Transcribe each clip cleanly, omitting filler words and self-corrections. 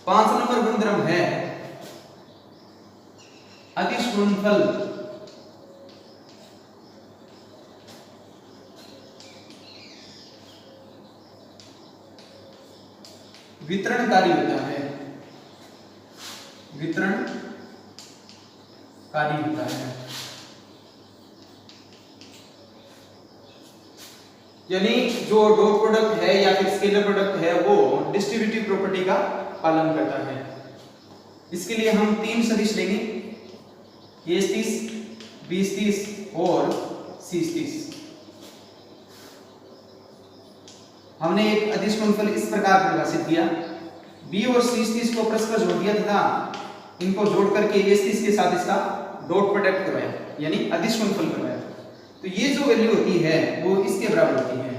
5 number गुणधर्म है अदिश गुणनफल वितरणकारी होता है, वितरणकारी होता है। यानी जो डॉट प्रोडक्ट है या फिर स्केलर प्रोडक्ट है वो डिस्ट्रीब्यूटिव प्रॉपर्टी का पालन करता है। इसके लिए हम 3 सदिश लेंगे, A30, B30 और C30। हमने एक अदिश गुणनफल इस प्रकार परिभाषित किया, B और C30 को परस्पर जोड़ दिया तथा इनको जोड़ करके A30 के साथ इसका डॉट प्रोडक्ट करवाया, यानी अदिश गुणनफल करवाया। तो ये जो वैल्यू होती है वो इसके बराबर होती है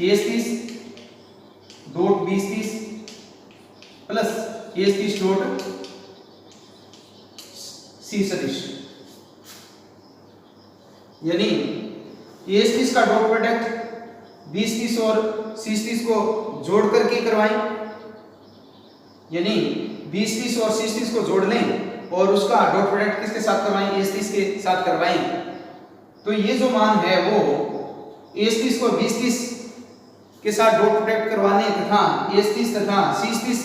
A30 dot B30 plus A30 dot C सदिश, यानी A30 का डॉट प्रोडक्ट B30 और C30 को जोड़ करके करवाएं, यानी B30 और C30 को जोड़ लें और उसका डॉट प्रोडक्ट किसके साथ करवाएं, A30 के साथ करवाएं। तो ये जो मान है वो A30 को B30 के साथ डॉट प्रोडक्ट करवाने तथा A30 तथा C30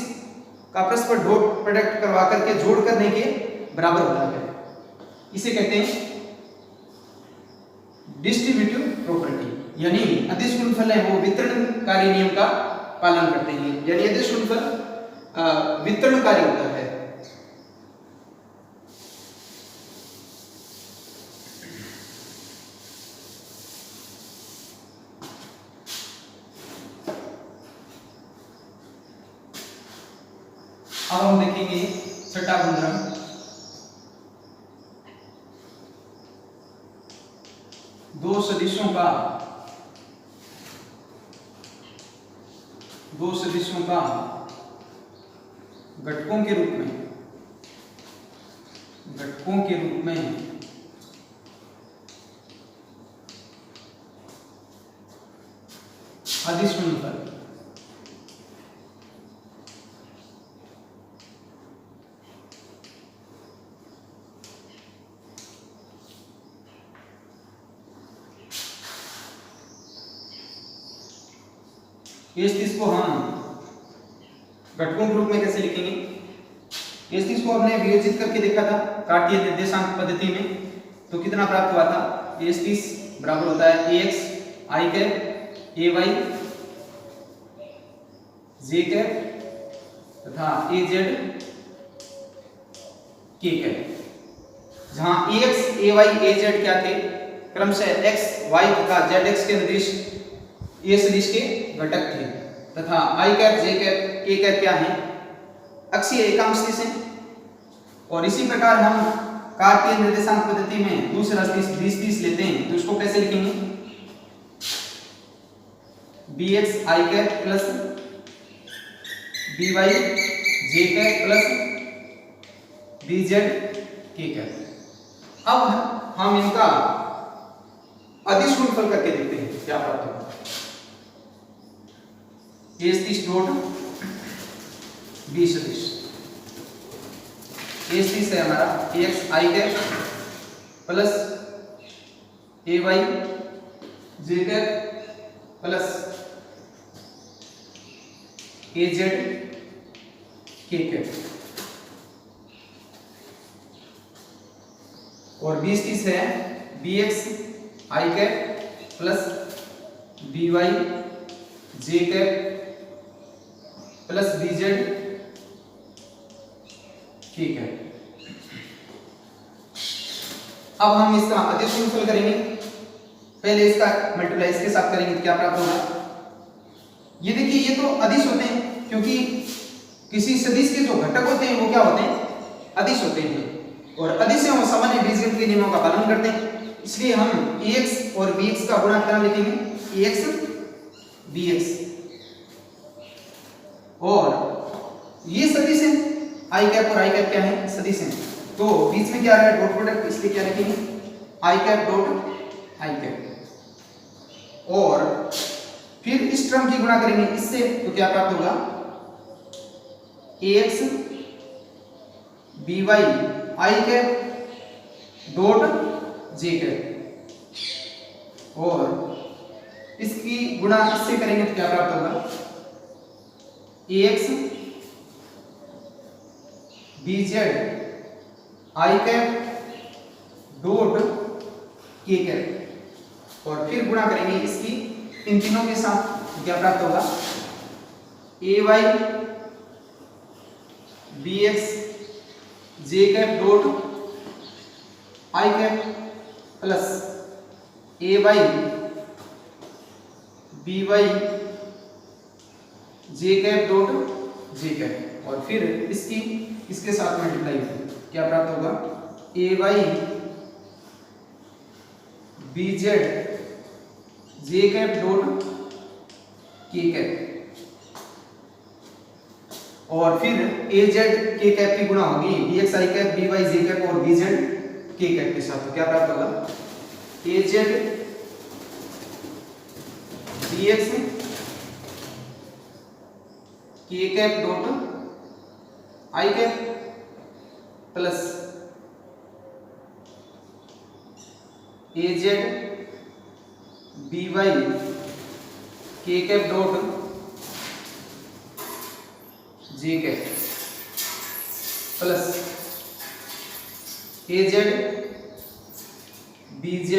का परस्पर डॉट प्रोडक्ट करवा करके जोड़ करने के बराबर होता है। इसे कहते हैं डिस्ट्रीब्यूटिव प्रॉपर्टी, यानी अदिश गुणनफल है वो वितरणकारी नियम का पालन करते हैं, यानी अदिश गुणनफल वितरणकारी होता है। अब हम देखेंगे छठा गुणधर्म, दो सदिशों का घटकों के रूप में अदिश गुणनफल। A30 को हम घटकों के रूप में कैसे लिखेंगे? A30 को हमने वियोजित करके देखा था कार्तीय निर्देशांक पद्धति में, तो कितना प्राप्त हुआ था? A30 बराबर होता है AX I cap AY J cap तथा AZ K कैप, जहां AX AY AZ क्या थे? क्रमशः X Y तथा ZX के निर्देश ये सदिश के घटक थे तथा I cap J cap K cap क्या है? अक्षीय एकांक सदिश हैं। और इसी प्रकार हम कार्तीय निर्देशांक पद्धति में दूसरा सदिश B30 लेते हैं, तो इसको कैसे लिखेंगे? BX I cap plus BY J cap plus BZ K cap. अब हम इनका अदिश गुणनफल करके देखते हैं क्या प्राप्त होगा। A30 डॉट B सदिश, A30 है हमारा AX I cap plus AY J cap plus AZ K cap, और B30 है BX I cap plus BY J cap plus BZ ठीक है। अब हम इसका अदिश गुणनफल करेंगे, पहले इसका मल्टीप्लाई इसके साथ करेंगे तो क्या प्राप्त होगा? ये देखिए ये तो अदिश होते हैं, क्योंकि किसी सदिश के जो घटक होते हैं वो क्या होते हैं? अदिश होते हैं, और अदिश है वो सामान्य बीजगणित के नियमों का पालन करते हैं। इसलिए हम AX और BX का गुणा करना लिखेंगे AX BX, और ये सदिश है I कैप और I कैप क्या है? सदिश हैं, तो बीच में क्या आ रहा है? डॉट प्रोडक्ट, इसलिए क्या लिखेंगे? I cap dot I cap, और फिर इस टर्म की गुणा करेंगे इससे, तो क्या प्राप्त होगा? ax by I cap dot j cap, और इसकी गुणा इससे करेंगे तो क्या प्राप्त होगा, ax bz I cap dot k cap, और फिर गुणा करेंगे इसकी इन तीनों के साथ तो क्या प्राप्त होगा, ay bx j cap dot I cap plus ay by j cap dot j cap, और फिर इसकी इसके साथ मल्टीप्लाई होगी, क्या प्राप्त होगा, ay bz j cap dot k cap, और फिर az k कैप की गुणा होगी bx I cap by j cap और bz k कैप के साथ, तो क्या प्राप्त होगा, az bx k cap dot I cap plus az by k cap dot j cap plus az bz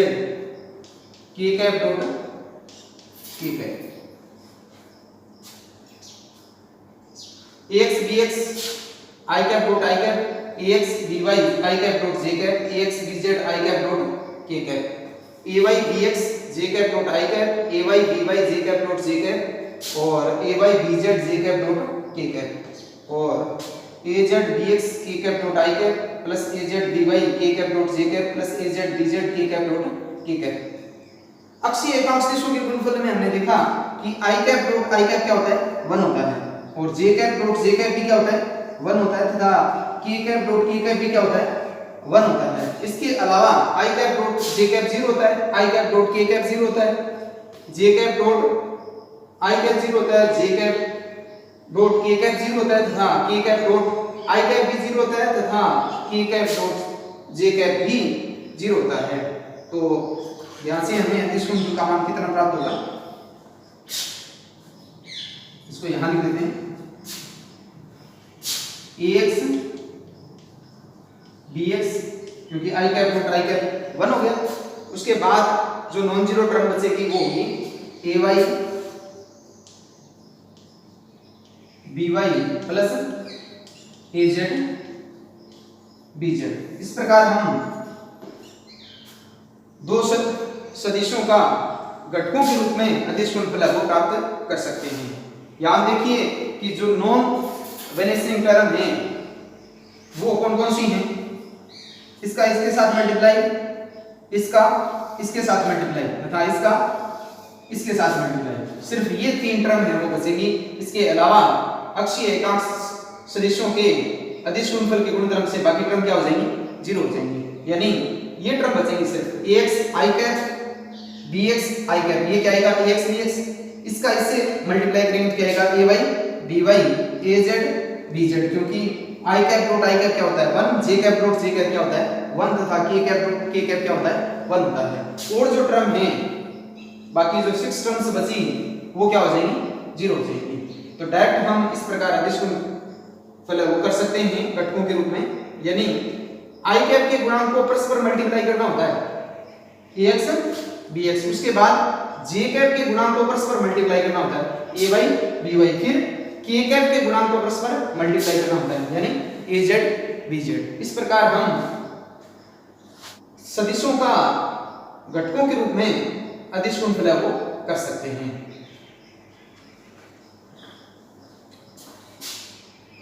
k cap dot k cap, ax bx I cap dot I cap, ax by I cap dot j cap, ax bz I cap dot k cap, ay bx j cap dot I cap, ay by j cap dot j cap, और ay bz j cap dot k cap, और az bx k cap dot I cap plus az by k cap dot j cap plus az bz k cap dot k cap. अक्षीय एकांक सदिशों के गुणनफल में हमने देखा कि I cap dot I cap क्या होता है, 1 होता है, और j cap dot j cap भी क्या होता है, 1 होता है, तथा k cap dot k cap भी क्या होता है, 1 होता है। इसके अलावा I cap dot j cap 0 होता है, I cap dot k cap 0 होता है, j cap dot I cap 0 होता है, j cap dot k cap 0 होता है, तथा k cap dot I cap भी 0 होता है, तथा k cap dot j cap भी 0 होता है। तो यहां से हमें अदिश गुणनफल का मान कितना प्राप्त होगा, इसको यहां लिख देते हैं, ax bx, क्योंकि I cap dot I cap 1 हो गया, उसके बाद जो नॉन जीरो टर्म बचेगी वो होगी ay by plus az bz। इस प्रकार हम दो सदिशों का घटकों के रूप में अदिश गुणनफल को प्राप्त कर सकते हैं। याद देखिए कि जो नॉन वेनिसिंग टर्म है वो कौन कौन सी हैं, इसका इसके साथ मल्टीप्लाई, इसका इसके साथ मल्टीप्लाई तथा इसका इसके साथ मल्टीप्लाई, सिर्फ ये 3 टर्म है वो बचेगी। इसके अलावा अक्षीय एकांक सदिशों के अदिश गुणनफल के गुणधर्म से बाकी टर्म क्या हो जाएंगी, 0 हो जाएंगी, यानी ये टर्म बचेंगे सिर्फ ax I cap bx I cap, ये क्या आएगा ax bx, इसका इससे मल्टीप्लाई करेंगे तो क्या आएगा ay by az bz, क्योंकि I cap dot I cap क्या होता है 1, j cap dot j cap क्या होता है 1, तथा k cap dot k cap क्या होता है 1 होता है। और जो टर्म है बाकी जो 6 टर्म्स बची वो क्या हो जाएंगी, 0 हो जाएंगी। तो डायरेक्ट हम इस प्रकार अदिश गुणनफल वो कर सकते हैं घटकों के रूप में, यानी I कैप के गुणांक को परस्पर मल्टीप्लाई करना होता है ax bx, उसके बाद j कैप के गुणांक को परस्पर मल्टीप्लाई करना होता है ay by, फिर k कैप के गुणांक को परस्पर मल्टीप्लाई करना होता है यानी az bz। इस प्रकार हम सदिशों का घटकों के रूप में अदिश गुणनफल को कर सकते हैं।